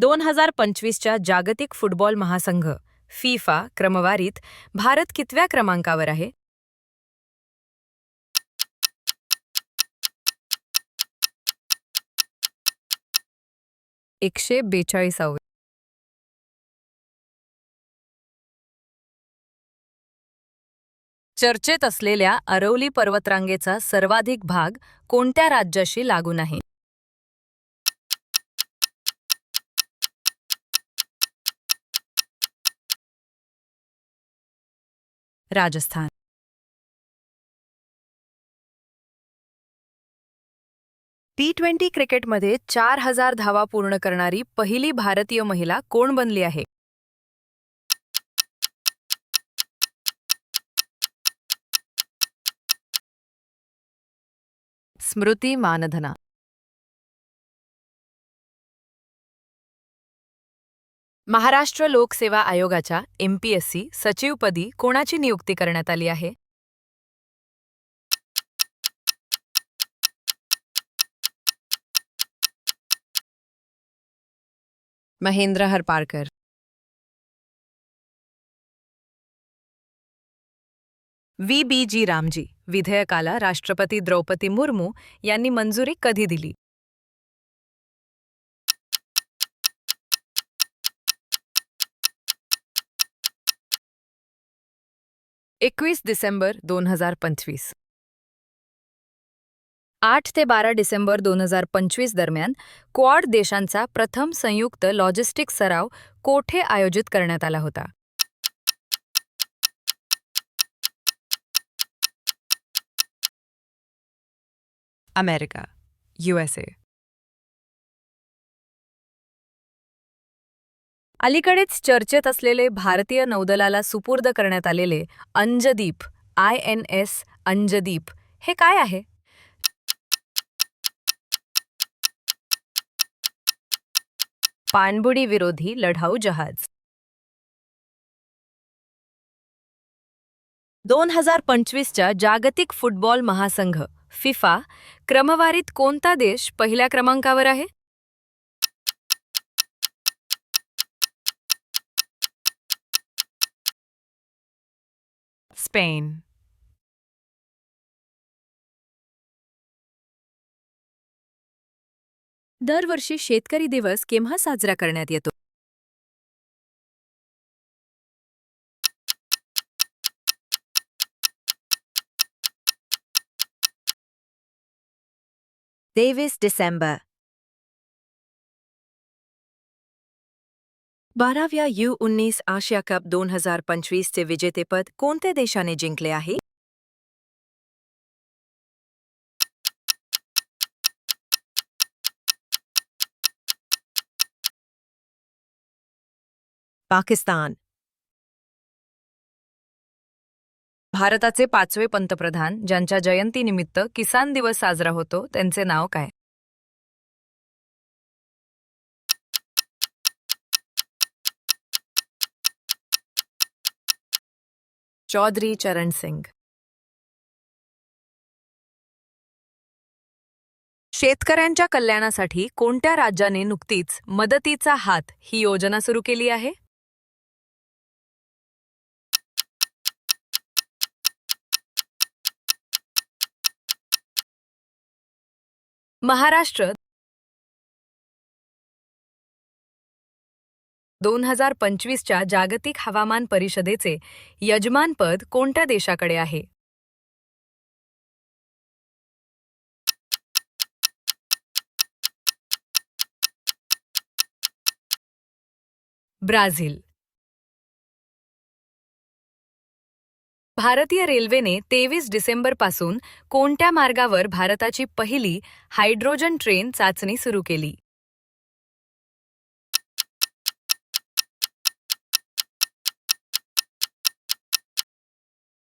2025च्या जागतिक फुटबॉल महासंघ फिफा क्रमवारीत भारत कितव्या क्रमांकावर आहे? एकशे 42. चर्चेत असलेल्या अरवली पर्वतरांगेचा सर्वाधिक भाग कोणत्या राज्याशी लागून आहे? राजस्थान. T20 क्रिकेटमध्ये 4000 धावा पूर्ण करणारी पहिली भारतीय महिला कोण बनली आहे? स्मृती मानधना. महाराष्ट्र लोकसेवा आयोगाच्या MPSC सचिवपदी कोणाची नियुक्ती करण्यात आली आहे? महेंद्र हरपारकर. VBG रामजी विधेयकाला राष्ट्रपती द्रौपदी मुर्मू यांनी मंजुरी कधी दिली? 21 डिसेंबर 2025. 8 ते 12 डिसेंबर 2025 दरम्यान क्वाड देशांचा प्रथम संयुक्त लॉजिस्टिक्स सराव कोठे आयोजित करण्यात आला होता? America, USA. अलीकडेच चर्चेत असलेले भारतीय नौदलाला सुपूर्द करण्यात आलेले अंजदीप INS अंजदीप हे काय आहे? पाणबुडी विरोधी लढाऊ जहाज. 2025च्या जागतिक फुटबॉल महासंघ फिफा क्रमवारीत कोणता देश पहिल्या क्रमांकावर आहे? स्पेन. दरवर्षी शेतकरी दिवस केव्हा साजरा करण्यात येतो? डिसेंबर. 12व्या U19 आशिया कप 2025 चे विजेतेपद कोणत्या देशाने जिंकले आहे? पाकिस्तान. भारताचे 5वे पंतप्रधान ज्यांच्या जयंतीनिमित्त किसान दिवस साजरा होतो त्यांचे नाव काय? चौधरी चरण सिंग. शेतकऱ्यांच्या कल्याणासाठी कोणत्या राज्याने नुकतीच मदतीचा हात ही योजना सुरू केली आहे? महाराष्ट्र. 2025च्या जागतिक हवामान परिषदेचे यजमानपद कोणत्या देशाकडे आहे? ब्राझील. भारतीय रेल्वेने 23 डिसेंबरपासून कोणत्या मार्गावर भारताची पहिली हायड्रोजन ट्रेन चाचणी सुरू केली?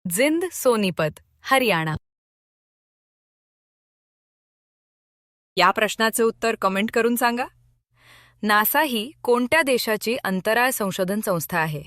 जिंद सोनीपत, हरियाणा. या प्रश्नाचे उत्तर कमेंट करून सांगा. नासा ही कोणत्या देशाची अंतराळ संशोधन संस्था आहे?